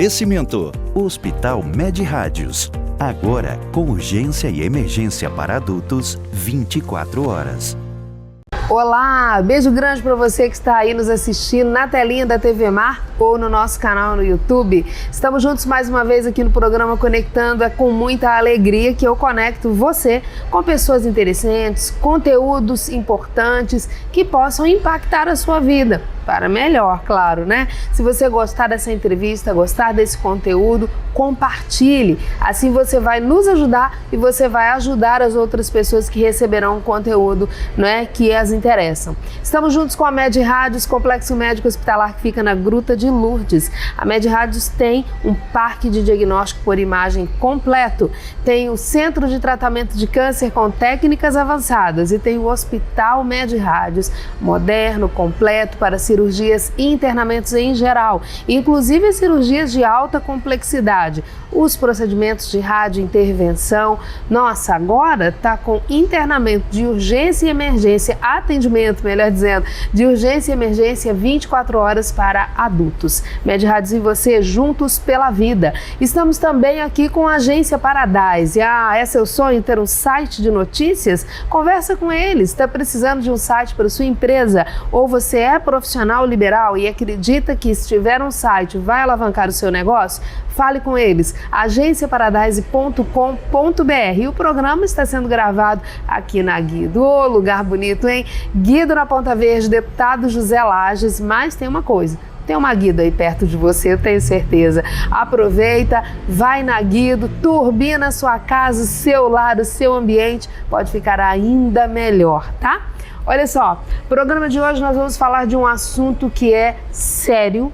Oferecimento: Hospital Med Rádios. Agora com urgência e emergência para adultos 24 horas. Olá, beijo grande para você que está aí nos assistindo na telinha da TV Mar ou no nosso canal no YouTube. Estamos juntos mais uma vez aqui no programa Conectando. É com muita alegria que eu conecto você com pessoas interessantes, conteúdos importantes que possam impactar a sua vida. Para melhor, claro, né? Se você gostar dessa entrevista, gostar desse conteúdo, compartilhe. Assim você vai nos ajudar e você vai ajudar as outras pessoas que receberão o conteúdo, né, que as interessam. Estamos juntos com a Med Rádios, Complexo Médico Hospitalar que fica na Gruta de Lourdes. A Med Rádios tem um parque de diagnóstico por imagem completo, tem o Centro de Tratamento de Câncer com técnicas avançadas e tem o Hospital Med Rádios, moderno, completo para cirurgias e internamentos em geral, inclusive cirurgias de alta complexidade, os procedimentos de radiointervenção. Nossa, agora está com internamento de urgência e emergência, atendimento, melhor dizendo, de urgência e emergência 24 horas para adultos. Med Rádios e você juntos pela vida. Estamos também aqui com a Agência Paradise. É seu sonho ter um site de notícias? Conversa com eles. Está precisando de um site para sua empresa? Ou você é profissional liberal e acredita que se tiver um site vai alavancar o seu negócio? Fale com eles, agenciaparadise.com.br. E o programa está sendo gravado aqui na Guido. Ô, lugar bonito, hein? Guido na Ponta Verde, deputado José Lages, mas tem uma coisa. Tem uma Guido aí perto de você, eu tenho certeza. Aproveita, vai na Guido, turbina a sua casa, o seu lar, o seu ambiente, pode ficar ainda melhor, tá? Olha só, no programa de hoje nós vamos falar de um assunto que é sério,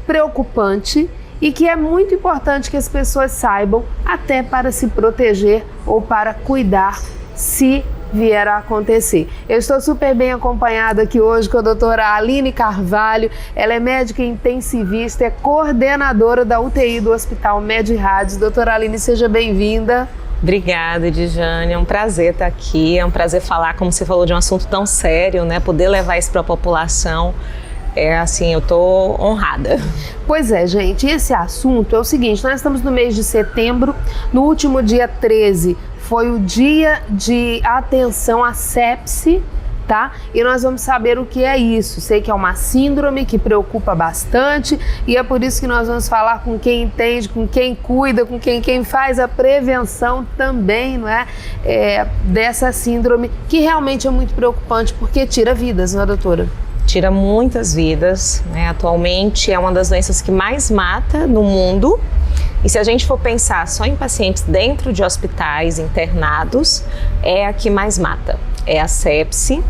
preocupante e que é muito importante que as pessoas saibam, até para se proteger ou para cuidar se vier a acontecer. Eu estou super bem acompanhada aqui hoje com a doutora Aline Carvalho. Ela é médica intensivista, é coordenadora da UTI do Hospital Med Rádios. Doutora Aline, seja bem-vinda. Obrigada, Edjane, é um prazer estar aqui, é um prazer falar, como você falou, de um assunto tão sério, né? Poder levar isso para a população, eu tô honrada. Pois é, gente, esse assunto é o seguinte, nós estamos no mês de setembro, no último dia 13 foi o dia de atenção à sepse, tá? E nós vamos saber o que é isso. Sei que é uma síndrome que preocupa bastante e é por isso que nós vamos falar com quem entende, com quem cuida, com quem faz a prevenção também, não é? Dessa síndrome que realmente é muito preocupante porque tira vidas, não é, doutora? Tira muitas vidas, né? Atualmente é uma das doenças que mais mata no mundo. E se a gente for pensar só em pacientes dentro de hospitais internados, é a que mais mata. É a sepse.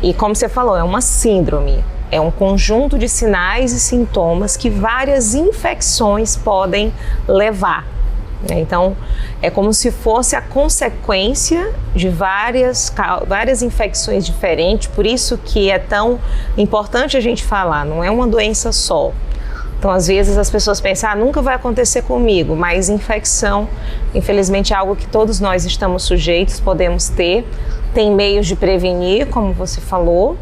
E como você falou, é uma síndrome. É um conjunto de sinais e sintomas que várias infecções podem levar. Então, é como se fosse a consequência de várias infecções diferentes, por isso que é tão importante a gente falar, não é uma doença só. Então, às vezes as pessoas pensam, nunca vai acontecer comigo, mas infecção, infelizmente, é algo que todos nós estamos sujeitos, podemos ter. Tem meios de prevenir, como você falou,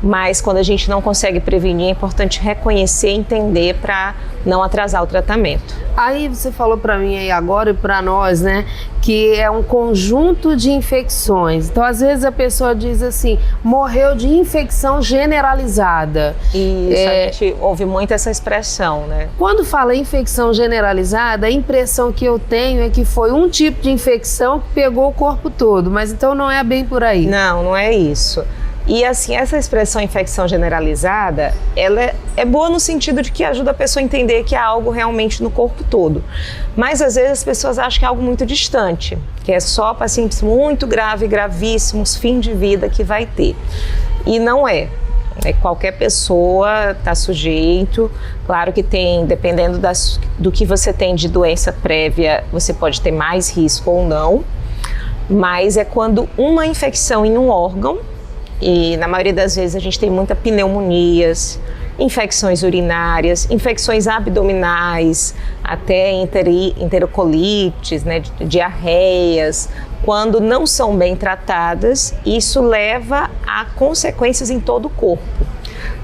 mas quando a gente não consegue prevenir, é importante reconhecer e entender para não atrasar o tratamento. Aí você falou para mim aí agora e para nós, né, que é um conjunto de infecções. Então, às vezes a pessoa diz assim, morreu de infecção generalizada. Isso, a gente ouve muito essa expressão, né? Quando fala infecção generalizada, a impressão que eu tenho é que foi um tipo de infecção que pegou o corpo todo, mas então não é bem por aí. Não, não é isso. E assim, essa expressão infecção generalizada, ela é boa no sentido de que ajuda a pessoa a entender que há algo realmente no corpo todo. Mas às vezes as pessoas acham que é algo muito distante, que é só pacientes muito graves, gravíssimos, fim de vida que vai ter. E não é. Qualquer pessoa está sujeito, claro que tem, dependendo do que você tem de doença prévia, você pode ter mais risco ou não, mas é quando uma infecção em um órgão, e na maioria das vezes a gente tem muitas pneumonias, infecções urinárias, infecções abdominais, até enterocolites, né, diarreias. Quando não são bem tratadas, isso leva a consequências em todo o corpo.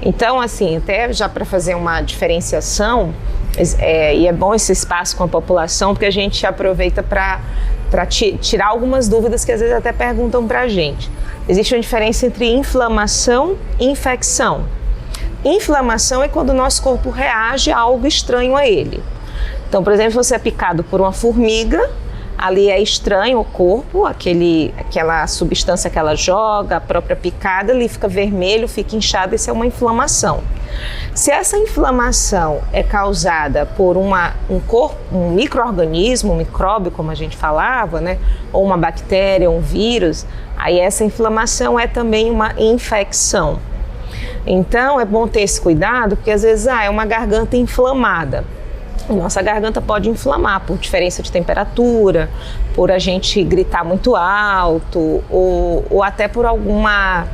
Então, assim, até já para fazer uma diferenciação, E é bom esse espaço com a população, porque a gente aproveita para tirar algumas dúvidas que às vezes até perguntam para a gente. Existe uma diferença entre inflamação e infecção. Inflamação é quando o nosso corpo reage a algo estranho a ele. Então, por exemplo, se você é picado por uma formiga, ali é estranho ao corpo, aquela substância que ela joga, a própria picada, ali fica vermelho, fica inchado, isso é uma inflamação. Se essa inflamação é causada por um micro-organismo, um micróbio, como a gente falava, né, ou uma bactéria, um vírus, aí essa inflamação é também uma infecção. Então, é bom ter esse cuidado, porque às vezes é uma garganta inflamada. Nossa garganta pode inflamar por diferença de temperatura, por a gente gritar muito alto, ou até por uma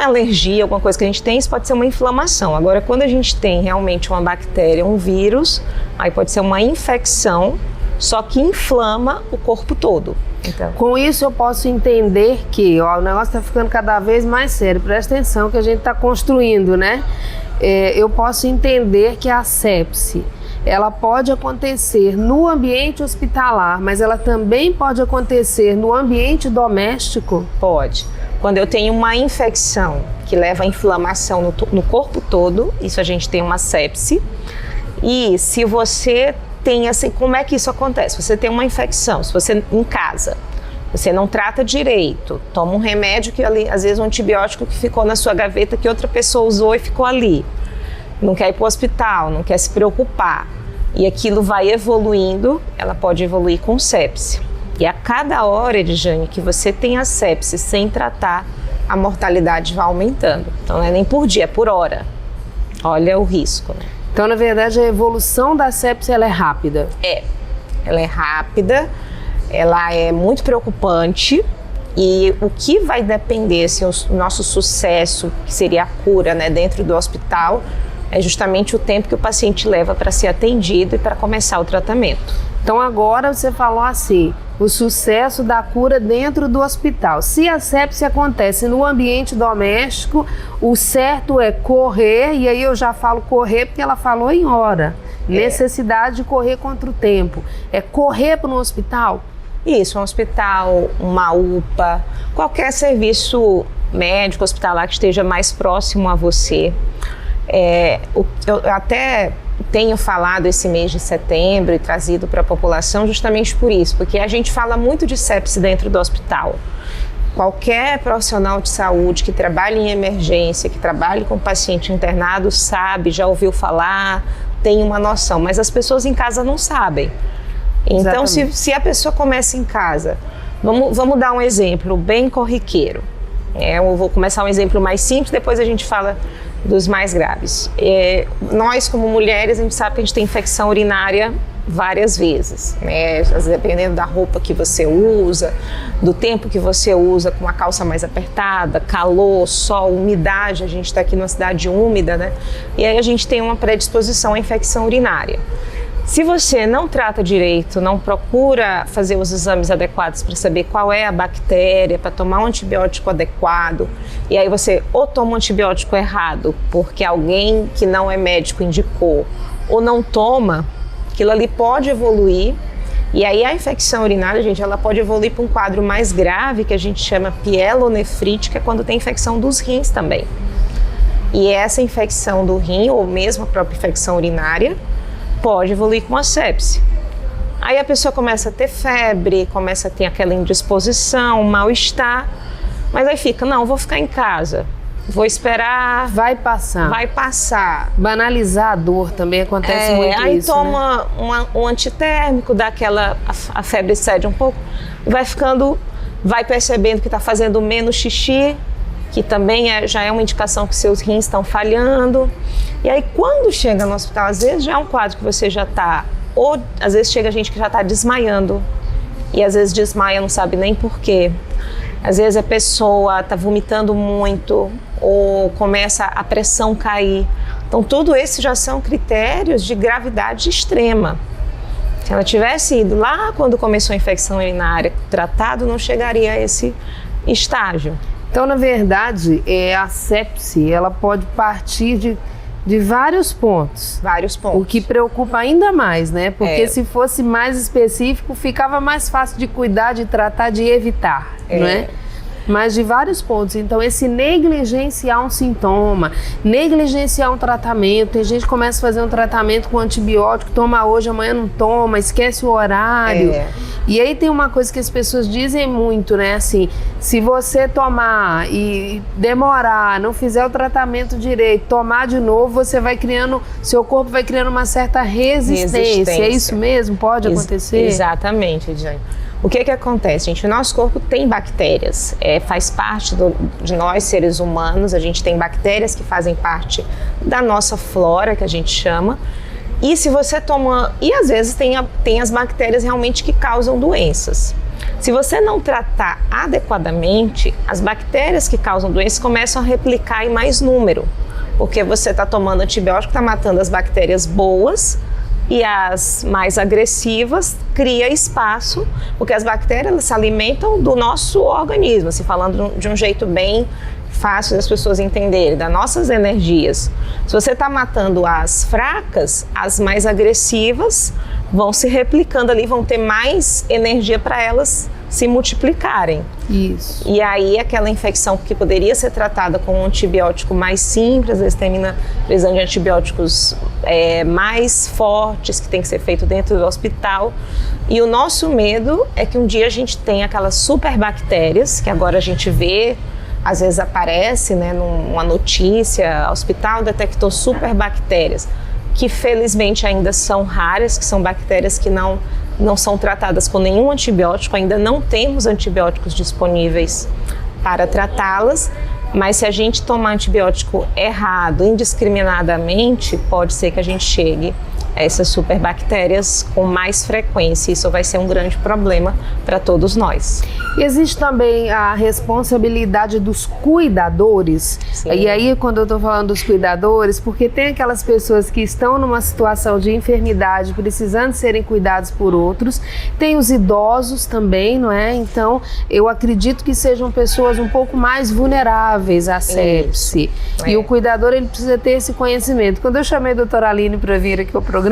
alergia, alguma coisa que a gente tem, isso pode ser uma inflamação. Agora, quando a gente tem realmente uma bactéria, um vírus, aí pode ser uma infecção, só que inflama o corpo todo. Então, com isso eu posso entender que o negócio está ficando cada vez mais sério. Presta atenção que a gente está construindo, né? Eu posso entender que a sepse, ela pode acontecer no ambiente hospitalar, mas ela também pode acontecer no ambiente doméstico? Pode. Quando eu tenho uma infecção que leva a inflamação no corpo todo, isso a gente tem uma sepse. E se você tem assim, como é que isso acontece? Você tem uma infecção, se você em casa, você não trata direito, toma um remédio que ali, às vezes um antibiótico que ficou na sua gaveta que outra pessoa usou e ficou ali. Não quer ir para o hospital, não quer se preocupar. E aquilo vai evoluindo, ela pode evoluir com sepse. E a cada hora, Edjane, que você tem a sepse sem tratar, a mortalidade vai aumentando. Então não é nem por dia, é por hora. Olha o risco, né? Então, na verdade, a evolução da sepse, ela é rápida? Ela é rápida, ela é muito preocupante e o que vai depender, se o nosso sucesso, que seria a cura, né, dentro do hospital, é justamente o tempo que o paciente leva para ser atendido e para começar o tratamento. Então agora você falou assim, o sucesso da cura dentro do hospital. Se a sepse acontece no ambiente doméstico, o certo é correr, e aí eu já falo correr porque ela falou em hora. Necessidade de correr contra o tempo. É correr para um hospital? Isso, um hospital, uma UPA, qualquer serviço médico, hospitalar que esteja mais próximo a você. Eu até tenho falado esse mês de setembro e trazido para a população justamente por isso, porque a gente fala muito de sepse dentro do hospital. Qualquer profissional de saúde que trabalhe em emergência, que trabalhe com paciente internado, sabe, já ouviu falar, tem uma noção, mas as pessoas em casa não sabem. Então, se a pessoa começa em casa, vamos dar um exemplo bem corriqueiro. Eu vou começar um exemplo mais simples, depois a gente fala dos mais graves. Nós, como mulheres, a gente sabe que a gente tem infecção urinária várias vezes, né? Dependendo da roupa que você usa, do tempo que você usa, com a calça mais apertada, calor, sol, umidade, a gente está aqui numa cidade úmida, né? E aí a gente tem uma predisposição à infecção urinária. Se você não trata direito, não procura fazer os exames adequados para saber qual é a bactéria, para tomar um antibiótico adequado, e aí você ou toma um antibiótico errado porque alguém que não é médico indicou, ou não toma, aquilo ali pode evoluir, e aí a infecção urinária, gente, ela pode evoluir para um quadro mais grave, que a gente chama pielonefrite, que é quando tem infecção dos rins também. E essa infecção do rim, ou mesmo a própria infecção urinária, pode evoluir com a sepse. Aí a pessoa começa a ter febre, começa a ter aquela indisposição, mal-estar, mas aí fica, não, vou ficar em casa, vou esperar. Vai passar. Vai passar. Banalizar a dor também acontece muito aí isso, toma, né? um antitérmico, dá aquela, a febre cede um pouco, vai percebendo que está fazendo menos xixi, que também já é uma indicação que seus rins estão falhando. E aí quando chega no hospital, às vezes já é um quadro que você já está, ou às vezes chega gente que já está desmaiando, e às vezes desmaia, não sabe nem por quê. Às vezes a pessoa está vomitando muito, ou começa a pressão cair. Então tudo isso já são critérios de gravidade extrema. Se ela tivesse ido lá quando começou a infecção urinária, tratado, não chegaria a esse estágio. Então, na verdade, a sepse, ela pode partir de vários pontos. Vários pontos. O que preocupa ainda mais, né? Porque se fosse mais específico, ficava mais fácil de cuidar, de tratar, de evitar, não é? Mas de vários pontos. Então, esse negligenciar um sintoma, negligenciar um tratamento, tem gente que começa a fazer um tratamento com antibiótico, toma hoje, amanhã não toma, esquece o horário. E aí tem uma coisa que as pessoas dizem muito, né? Assim, se você tomar e demorar, não fizer o tratamento direito, tomar de novo, você vai criando, seu corpo vai criando uma certa resistência. É isso mesmo? Pode acontecer? Exatamente, Ediane. O que acontece, gente? O nosso corpo tem bactérias, faz parte de nós, seres humanos, a gente tem bactérias que fazem parte da nossa flora, que a gente chama, e se você toma... E às vezes tem as bactérias realmente que causam doenças. Se você não tratar adequadamente, as bactérias que causam doenças começam a replicar em mais número, porque você está tomando antibiótico, está matando as bactérias boas, e as mais agressivas cria espaço, porque as bactérias elas se alimentam do nosso organismo, assim, falando de um jeito bem fácil das pessoas entenderem, das nossas energias. Se você está matando as fracas, as mais agressivas vão se replicando ali, vão ter mais energia para elas se multiplicarem. Isso. E aí aquela infecção que poderia ser tratada com um antibiótico mais simples, às vezes termina precisando de antibióticos mais fortes, que tem que ser feito dentro do hospital. E o nosso medo é que um dia a gente tenha aquelas superbactérias, que agora a gente vê, às vezes aparece, né, numa notícia, o hospital detectou superbactérias, que felizmente ainda são raras, que são bactérias que não são tratadas com nenhum antibiótico, ainda não temos antibióticos disponíveis para tratá-las, mas se a gente tomar antibiótico errado, indiscriminadamente, pode ser que a gente chegue a essas superbactérias com mais frequência. Isso vai ser um grande problema para todos nós. E existe também a responsabilidade dos cuidadores. Sim. E aí, quando eu estou falando dos cuidadores, porque tem aquelas pessoas que estão numa situação de enfermidade, precisando serem cuidados por outros. Tem os idosos também, não é? Então, eu acredito que sejam pessoas um pouco mais vulneráveis à sepse. E o cuidador, ele precisa ter esse conhecimento. Quando eu chamei a doutora Aline para vir aqui ao programa,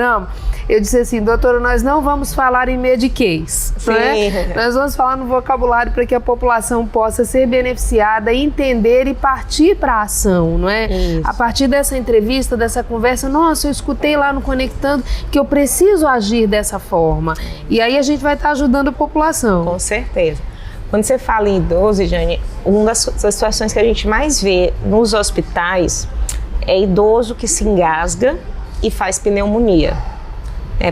eu disse assim, doutora, nós não vamos falar em mediquês, não é? Nós vamos falar no vocabulário para que a população possa ser beneficiada, entender e partir para a ação, não é? Isso. A partir dessa entrevista, dessa conversa, nossa, eu escutei lá no Conectando que eu preciso agir dessa forma. E aí a gente vai estar ajudando a população. Com certeza. Quando você fala em idoso, Jane, uma das situações que a gente mais vê nos hospitais é idoso que se engasga e faz pneumonia.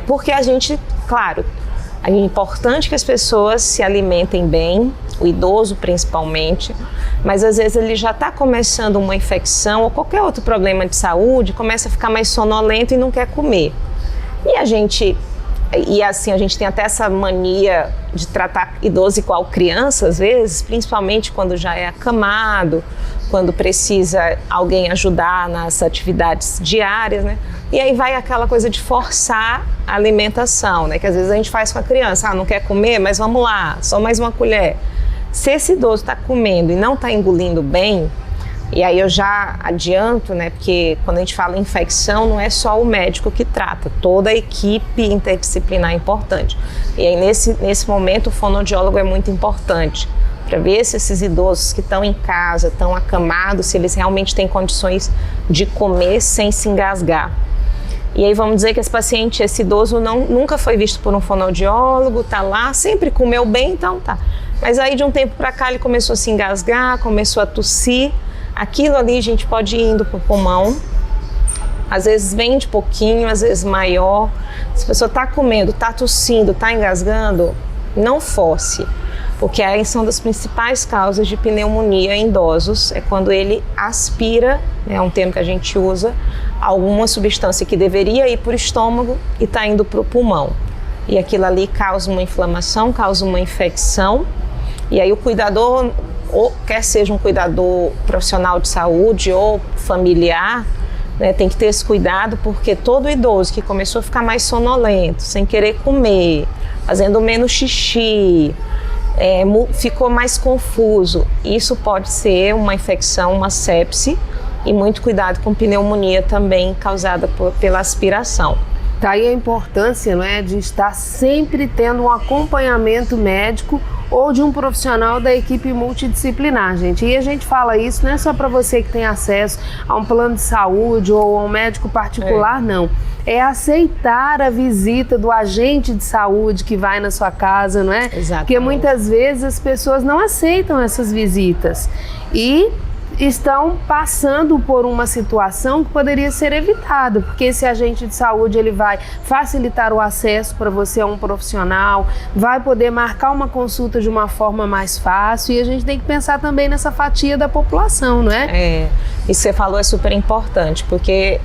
Porque a gente, claro, é importante que as pessoas se alimentem bem, o idoso principalmente, mas às vezes ele já está começando uma infecção ou qualquer outro problema de saúde, começa a ficar mais sonolento e não quer comer. E assim, a gente tem até essa mania de tratar idoso igual criança, às vezes, principalmente quando já é acamado, quando precisa alguém ajudar nas atividades diárias, né? E aí vai aquela coisa de forçar a alimentação, né? Que às vezes a gente faz com a criança, não quer comer, mas vamos lá, só mais uma colher. Se esse idoso está comendo e não está engolindo bem, e aí eu já adianto, né? Porque quando a gente fala em infecção, não é só o médico que trata, toda a equipe interdisciplinar é importante. E aí nesse momento o fonoaudiólogo é muito importante, para ver se esses idosos que estão em casa, estão acamados, se eles realmente têm condições de comer sem se engasgar. E aí vamos dizer que esse idoso nunca foi visto por um fonoaudiólogo, tá lá, sempre comeu bem, então tá. Mas aí de um tempo para cá ele começou a se engasgar, começou a tossir, aquilo ali a gente pode ir indo pro pulmão, às vezes bem de pouquinho, às vezes maior. Se a pessoa tá comendo, tá tossindo, tá engasgando, não force. Porque aí são das principais causas de pneumonia em idosos, é quando ele aspira, é um termo que a gente usa, alguma substância que deveria ir para o estômago e está indo para o pulmão. E aquilo ali causa uma inflamação, causa uma infecção, e aí o cuidador, ou quer seja um cuidador profissional de saúde ou familiar, né, tem que ter esse cuidado, porque todo idoso que começou a ficar mais sonolento, sem querer comer, fazendo menos xixi, ficou mais confuso. Isso pode ser uma infecção, uma sepse, e muito cuidado com pneumonia também causada pela aspiração. Tá aí a importância, não é, de estar sempre tendo um acompanhamento médico ou de um profissional da equipe multidisciplinar, gente. E a gente fala isso não é só para você que tem acesso a um plano de saúde ou a um médico particular, não. É aceitar a visita do agente de saúde que vai na sua casa, não é? Exatamente. Porque muitas vezes as pessoas não aceitam essas visitas e estão passando por uma situação que poderia ser evitada, porque esse agente de saúde ele vai facilitar o acesso para você a um profissional, vai poder marcar uma consulta de uma forma mais fácil, e a gente tem que pensar também nessa fatia da população, não é? Isso que você falou é super importante, porque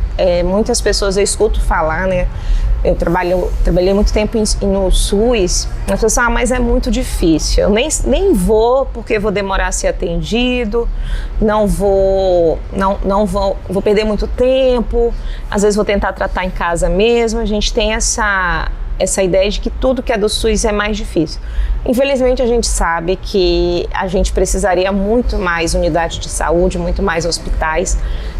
muitas pessoas eu escuto falar, né? Eu trabalhei muito tempo no SUS, as pessoas mas é muito difícil, eu nem vou porque vou demorar a ser atendido, vou perder muito tempo, às vezes vou tentar tratar em casa mesmo. A gente tem essa ideia de que tudo que é do SUS é mais difícil. Infelizmente, a gente sabe que a gente precisaria muito mais unidade de saúde, muito mais hospitais,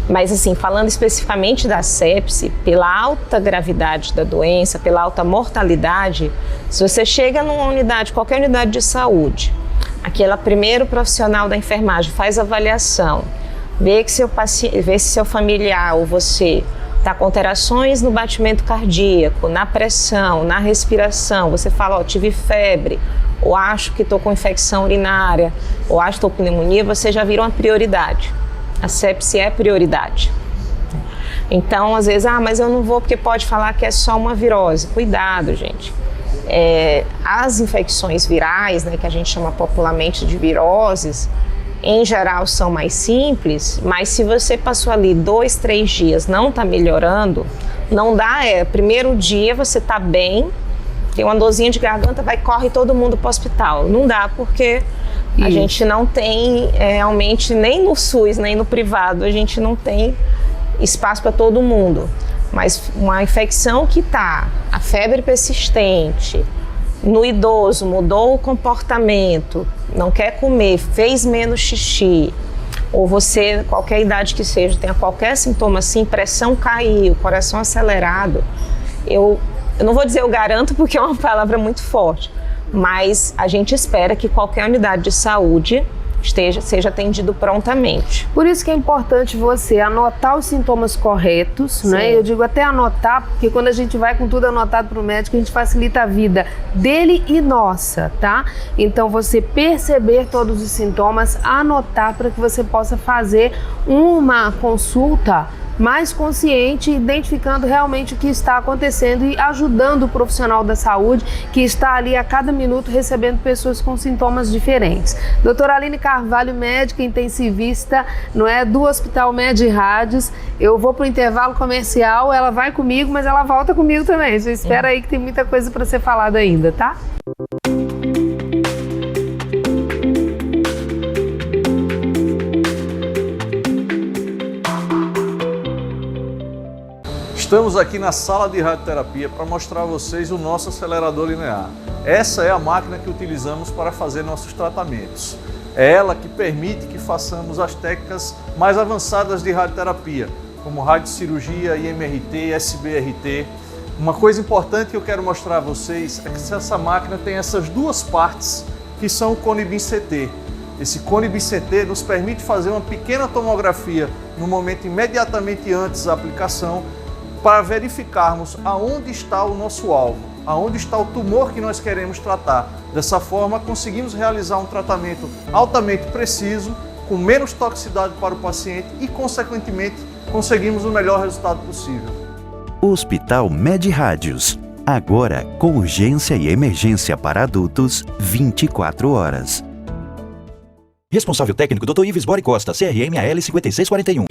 mas assim, falando especificamente da sepse, pela alta gravidade da doença, pela alta mortalidade, se você chega numa unidade, qualquer unidade de saúde, aquele primeiro profissional da enfermagem faz avaliação, vê se seu familiar ou você está com alterações no batimento cardíaco, na pressão, na respiração, você fala, tive febre, ou acho que estou com infecção urinária, ou acho que estou com pneumonia, você já vira uma prioridade. A sepse é prioridade. Então, às vezes, mas eu não vou porque pode falar que é só uma virose. Cuidado, gente. As infecções virais, né, que a gente chama popularmente de viroses, em geral são mais simples, mas se você passou ali 2, 3 dias, não está melhorando, não dá, primeiro dia você está bem, tem uma dorzinha de garganta, corre todo mundo para o hospital. Não dá, porque a gente não tem, realmente, nem no SUS, nem no privado, a gente não tem espaço para todo mundo. Mas uma infecção que está, a febre persistente, no idoso mudou o comportamento, não quer comer, fez menos xixi, ou você, qualquer idade que seja, tenha qualquer sintoma assim, pressão caiu, coração acelerado, eu não vou dizer eu garanto porque é uma palavra muito forte, mas a gente espera que qualquer unidade de saúde seja atendido prontamente. Por isso que é importante você anotar os sintomas corretos, né? Eu digo até anotar, porque quando a gente vai com tudo anotado para o médico, a gente facilita a vida dele e nossa, tá? Então você perceber todos os sintomas, anotar para que você possa fazer uma consulta mais consciente, identificando realmente o que está acontecendo e ajudando o profissional da saúde que está ali a cada minuto recebendo pessoas com sintomas diferentes. Doutora Aline Carvalho, médica intensivista, do Hospital Med Rádios. Eu vou para o intervalo comercial, ela vai comigo, mas ela volta comigo também. Você espera aí que tem muita coisa para ser falada ainda, tá? Estamos aqui na sala de radioterapia para mostrar a vocês o nosso acelerador linear. Essa é a máquina que utilizamos para fazer nossos tratamentos. É ela que permite que façamos as técnicas mais avançadas de radioterapia, como radiocirurgia, IMRT, SBRT. Uma coisa importante que eu quero mostrar a vocês é que essa máquina tem essas duas partes que são o cone BIM-CT. Esse cone BIM-CT nos permite fazer uma pequena tomografia no momento imediatamente antes da aplicação, para verificarmos aonde está o nosso alvo, aonde está o tumor que nós queremos tratar. Dessa forma, conseguimos realizar um tratamento altamente preciso, com menos toxicidade para o paciente e, consequentemente, conseguimos o melhor resultado possível. Hospital Med Rádios. Agora com urgência e emergência para adultos, 24 horas. Responsável técnico Dr. Ives Bori Costa, CRM AL 5641.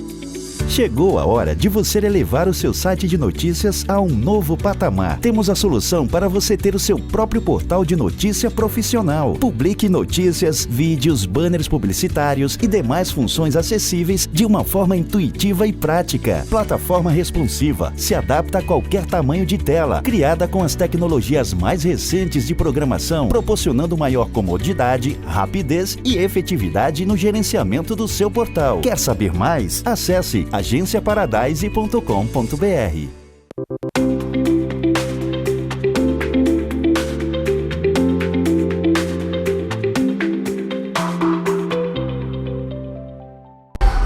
Chegou a hora de você elevar o seu site de notícias a um novo patamar. Temos a solução para você ter o seu próprio portal de notícia profissional. Publique notícias, vídeos, banners publicitários e demais funções acessíveis de uma forma intuitiva e prática. Plataforma responsiva, se adapta a qualquer tamanho de tela, criada com as tecnologias mais recentes de programação, proporcionando maior comodidade, rapidez e efetividade no gerenciamento do seu portal. Quer saber mais? Acesse agenciaparadise.com.br.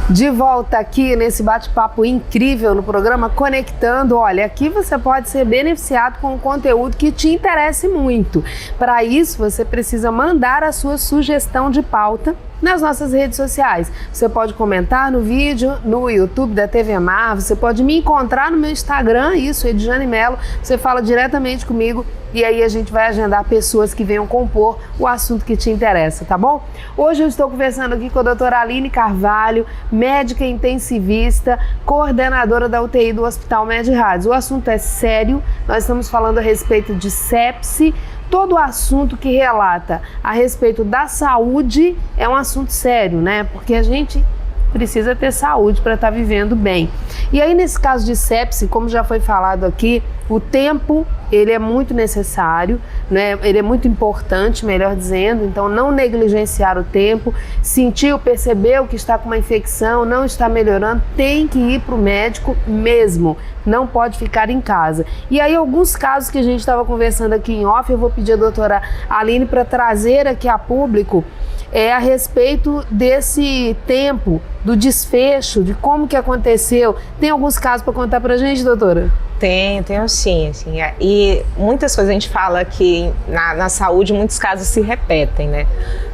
De volta aqui nesse bate-papo incrível no programa Conectando. Olha, aqui você pode ser beneficiado com um conteúdo que te interesse muito. Para isso, você precisa mandar a sua sugestão de pauta nas nossas redes sociais. Você pode comentar no vídeo, no YouTube da TV Mar, você pode me encontrar no meu Instagram, isso, Edjane Mello, você fala diretamente comigo e aí a gente vai agendar pessoas que venham compor o assunto que te interessa, tá bom? Hoje eu estou conversando aqui com a doutora Aline Carvalho, médica intensivista, coordenadora da UTI do Hospital MedRádios. O assunto é sério, nós estamos falando a respeito de sepse. Todo assunto que relata a respeito da saúde é um assunto sério, né? Porque a gente precisa ter saúde para estar vivendo bem. E aí, nesse caso de sepse, como já foi falado aqui, o tempo, ele é muito necessário, né? Ele é muito importante, melhor dizendo, então não negligenciar o tempo, sentiu, percebeu que está com uma infecção, não está melhorando, tem que ir para o médico mesmo, não pode ficar em casa. E aí alguns casos que a gente estava conversando aqui em off, eu vou pedir a doutora Aline para trazer aqui a público, a respeito desse tempo, do desfecho, de como que aconteceu. Tem alguns casos para contar para a gente, doutora? Tenho sim, assim, e muitas coisas a gente fala que na saúde muitos casos se repetem, né?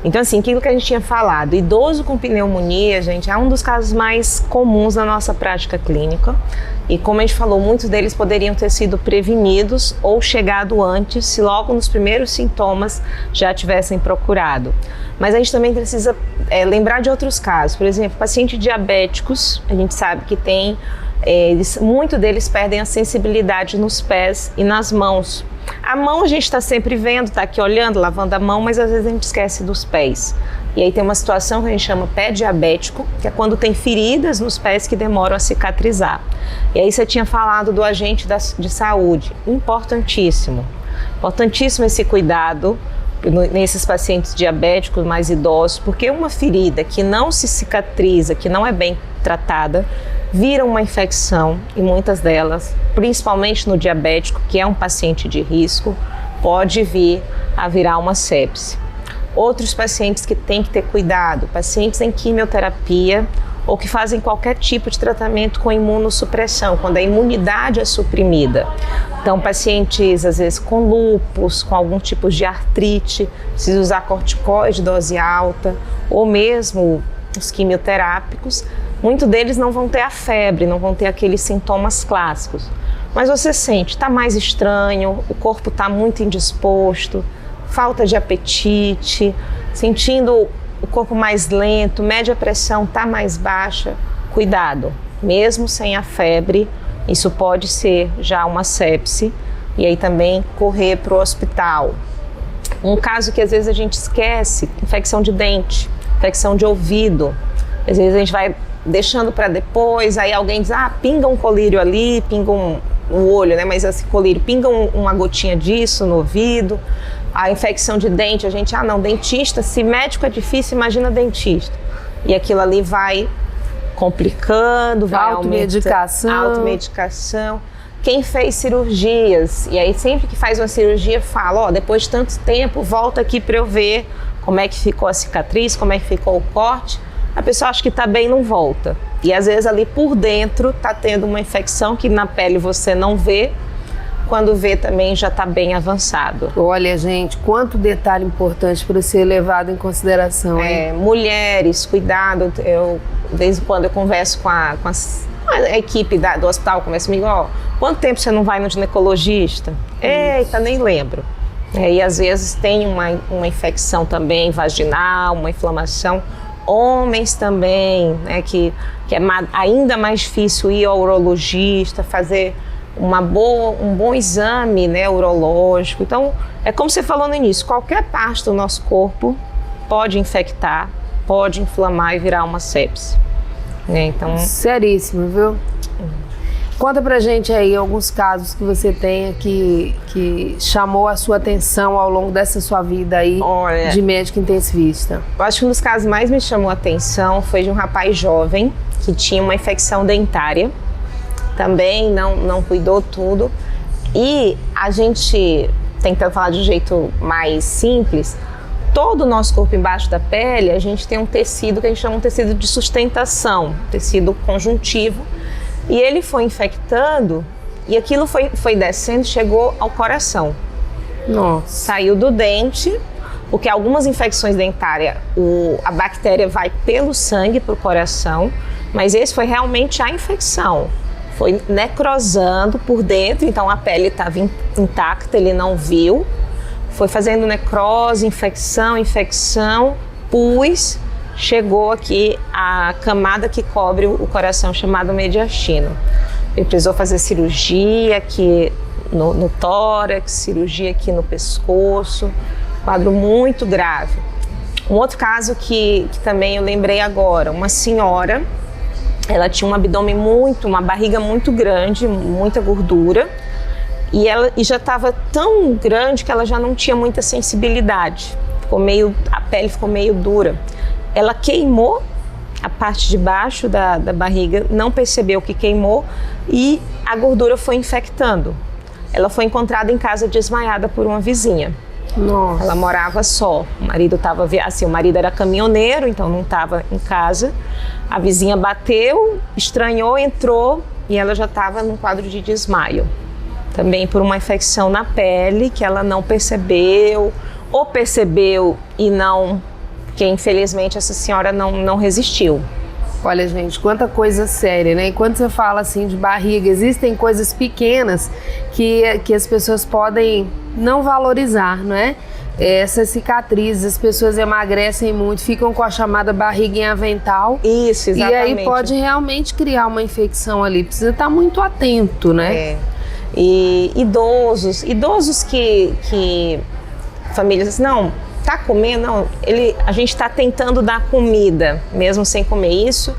Então assim, aquilo que a gente tinha falado, idoso com pneumonia, gente, é um dos casos mais comuns na nossa prática clínica e como a gente falou, muitos deles poderiam ter sido prevenidos ou chegado antes, se logo nos primeiros sintomas já tivessem procurado. Mas a gente também precisa lembrar de outros casos, por exemplo, pacientes diabéticos, a gente sabe que tem muitos deles perdem a sensibilidade nos pés e nas mãos. A mão a gente está sempre vendo, está aqui olhando, lavando a mão, mas às vezes a gente esquece dos pés. E aí tem uma situação que a gente chama pé diabético, que é quando tem feridas nos pés que demoram a cicatrizar. E aí você tinha falado do agente de saúde, importantíssimo. Importantíssimo esse cuidado nesses pacientes diabéticos mais idosos, porque uma ferida que não se cicatriza, que não é bem tratada, vira uma infecção e muitas delas, principalmente no diabético, que é um paciente de risco, pode vir a virar uma sepse. Outros pacientes que têm que ter cuidado, pacientes em quimioterapia ou que fazem qualquer tipo de tratamento com imunossupressão, quando a imunidade é suprimida. Então, pacientes às vezes com lúpus, com algum tipo de artrite, precisa usar corticoide de dose alta, ou mesmo os quimioterápicos, muitos deles não vão ter a febre, não vão ter aqueles sintomas clássicos. Mas você sente, está mais estranho, o corpo está muito indisposto, falta de apetite, sentindo o corpo mais lento, média pressão está mais baixa. Cuidado, mesmo sem a febre, isso pode ser já uma sepse e aí também correr para o hospital. Um caso que às vezes a gente esquece, infecção de dente, infecção de ouvido. Às vezes a gente vai deixando para depois, aí alguém diz, pinga um colírio ali, pinga um olho, né? Mas esse colírio, pinga uma gotinha disso no ouvido. A infecção de dente, a gente, não, dentista, se médico é difícil, imagina dentista. E aquilo ali vai complicando, vai automedicação. Quem fez cirurgias, e aí sempre que faz uma cirurgia fala, depois de tanto tempo, volta aqui para eu ver como é que ficou a cicatriz, como é que ficou o corte. A pessoa acha que está bem, não volta. E às vezes ali por dentro está tendo uma infecção que na pele você não vê, quando vê também já está bem avançado. Olha, gente, quanto detalhe importante para ser levado em consideração, hein? Mulheres, cuidado. Eu, de vez em quando, eu converso com a equipe do hospital, conversa comigo, quanto tempo você não vai no ginecologista? Eita, nem lembro. E às vezes tem uma infecção também vaginal, uma inflamação. Homens também, né, que é ainda mais difícil ir ao urologista, fazer um bom exame, né, urológico. Então, é como você falou no início, qualquer parte do nosso corpo pode infectar, pode inflamar e virar uma sepse. Né? Então, seríssimo, viu? Conta pra gente aí alguns casos que você tenha que chamou a sua atenção ao longo dessa sua vida aí. Olha, de médico intensivista. Eu acho que um dos casos mais me chamou a atenção foi de um rapaz jovem que tinha uma infecção dentária. Também não cuidou tudo. E a gente, tentando falar de um jeito mais simples, todo o nosso corpo embaixo da pele, a gente tem um tecido que a gente chama de tecido de sustentação, tecido conjuntivo. E ele foi infectando e aquilo foi descendo, chegou ao coração. Nossa. Saiu do dente, porque algumas infecções dentárias, a bactéria vai pelo sangue para o coração, mas esse foi realmente a infecção. Foi necrosando por dentro, então a pele estava intacta, ele não viu. Foi fazendo necrose, infecção, pus. Chegou aqui a camada que cobre o coração, chamada mediastino. Ele precisou fazer cirurgia aqui no tórax, cirurgia aqui no pescoço, quadro muito grave. Um outro caso que também eu lembrei agora, uma senhora, ela tinha um abdômen uma barriga muito grande, muita gordura, e já estava tão grande que ela já não tinha muita sensibilidade, a pele ficou meio dura. Ela queimou a parte de baixo da barriga, não percebeu que queimou e a gordura foi infectando. Ela foi encontrada em casa desmaiada por uma vizinha. Nossa. Ela morava só. O marido era caminhoneiro, então não estava em casa. A vizinha bateu, estranhou, entrou e ela já estava num quadro de desmaio. Também por uma infecção na pele que ela não percebeu, ou percebeu e não... que infelizmente essa senhora não resistiu. Olha, gente, quanta coisa séria, né? Quando você fala assim de barriga, existem coisas pequenas que as pessoas podem não valorizar, não é? Essas cicatrizes, as pessoas emagrecem muito, ficam com a chamada barriga em avental. Isso, exatamente. E aí pode realmente criar uma infecção ali, precisa estar muito atento, né? É. E idosos que famílias, não... tá comendo, não, a gente está tentando dar comida, mesmo sem comer isso.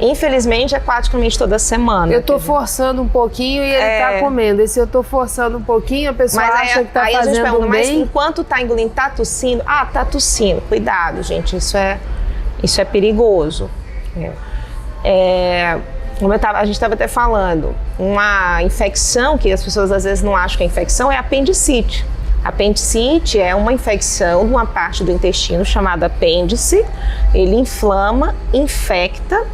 Infelizmente, é praticamente toda semana. Eu tô forçando um pouquinho e ele tá comendo. E se eu tô forçando um pouquinho, a pessoa acha que tá fazendo bem. Aí a gente pergunta, mas enquanto tá engolindo, tá tossindo? Ah, tá tossindo. Cuidado, gente, isso é perigoso. Como a gente estava até falando, uma infecção que as pessoas às vezes não acham que é infecção é apendicite. Apendicite é uma infecção de uma parte do intestino chamada apêndice. Ele inflama, infecta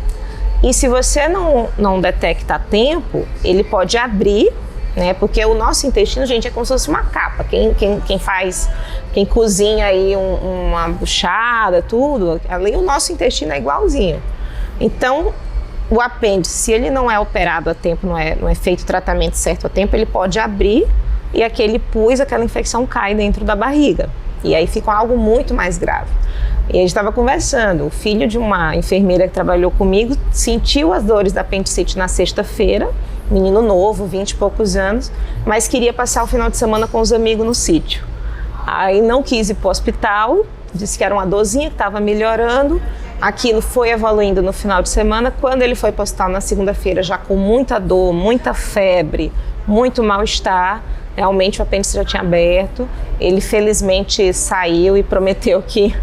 e se você não detecta a tempo, ele pode abrir, né? Porque o nosso intestino, gente, é como se fosse uma capa. Quem cozinha aí uma buchada, tudo, ali o nosso intestino é igualzinho. Então, o apêndice, se ele não é operado a tempo, não é feito o tratamento certo a tempo, ele pode abrir e aquela infecção cai dentro da barriga. E aí fica algo muito mais grave. E a gente estava conversando, o filho de uma enfermeira que trabalhou comigo sentiu as dores da apendicite na sexta-feira, menino novo, 20 e poucos anos, mas queria passar o final de semana com os amigos no sítio. Aí não quis ir para o hospital, disse que era uma dorzinha, que estava melhorando. Aquilo foi evoluindo no final de semana. Quando ele foi para o hospital na segunda-feira, já com muita dor, muita febre, muito mal-estar, realmente o apêndice já tinha aberto. Ele felizmente saiu e prometeu que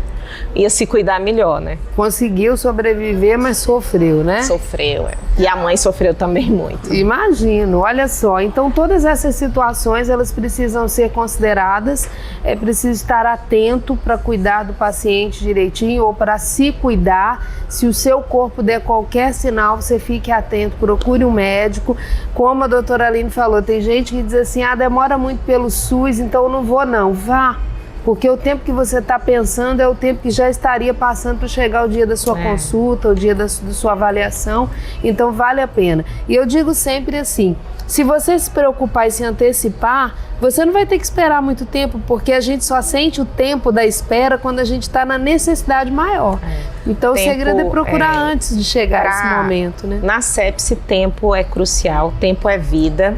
ia se cuidar melhor, né? Conseguiu sobreviver, mas sofreu, né? Sofreu, é. E a mãe sofreu também muito. Imagino, olha só. Então todas essas situações, elas precisam ser consideradas. É preciso estar atento para cuidar do paciente direitinho ou para se cuidar. Se o seu corpo der qualquer sinal, você fique atento, procure um médico. Como a doutora Aline falou, tem gente que diz assim, demora muito pelo SUS, então eu não vou não. Vá. Porque o tempo que você está pensando é o tempo que já estaria passando para chegar o dia da sua consulta, o dia da sua avaliação. Então vale a pena. E eu digo sempre assim, se você se preocupar e se antecipar, você não vai ter que esperar muito tempo, porque a gente só sente o tempo da espera quando a gente está na necessidade maior. Então o segredo é procurar antes de chegar esse momento, né? Na sepse, tempo é crucial, tempo é vida.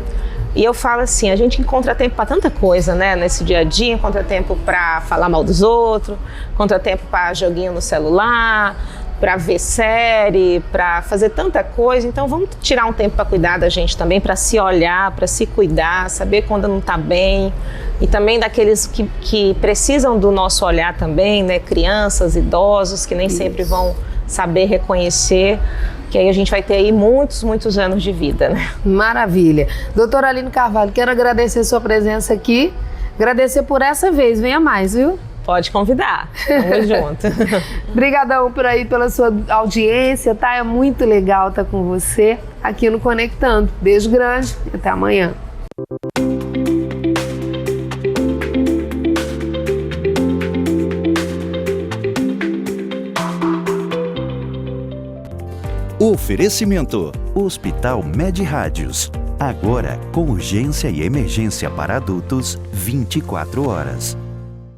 E eu falo assim, a gente encontra tempo para tanta coisa, né? Nesse dia a dia, encontra tempo para falar mal dos outros, encontra tempo para joguinho no celular, para ver série, para fazer tanta coisa. Então vamos tirar um tempo para cuidar da gente também, para se olhar, para se cuidar, saber quando não está bem. E também daqueles que precisam do nosso olhar também, né? Crianças, idosos, que nem sempre vão saber reconhecer, que aí a gente vai ter aí muitos anos de vida, né? Maravilha. Doutora Aline Carvalho, quero agradecer sua presença aqui, agradecer por essa vez, venha mais, viu? Pode convidar, tamo junto. Obrigadão por aí, pela sua audiência, tá? É muito legal estar com você aqui no Conectando. Beijo grande e até amanhã. Oferecimento: Hospital Med Rádios. Agora com urgência e emergência para adultos 24 horas.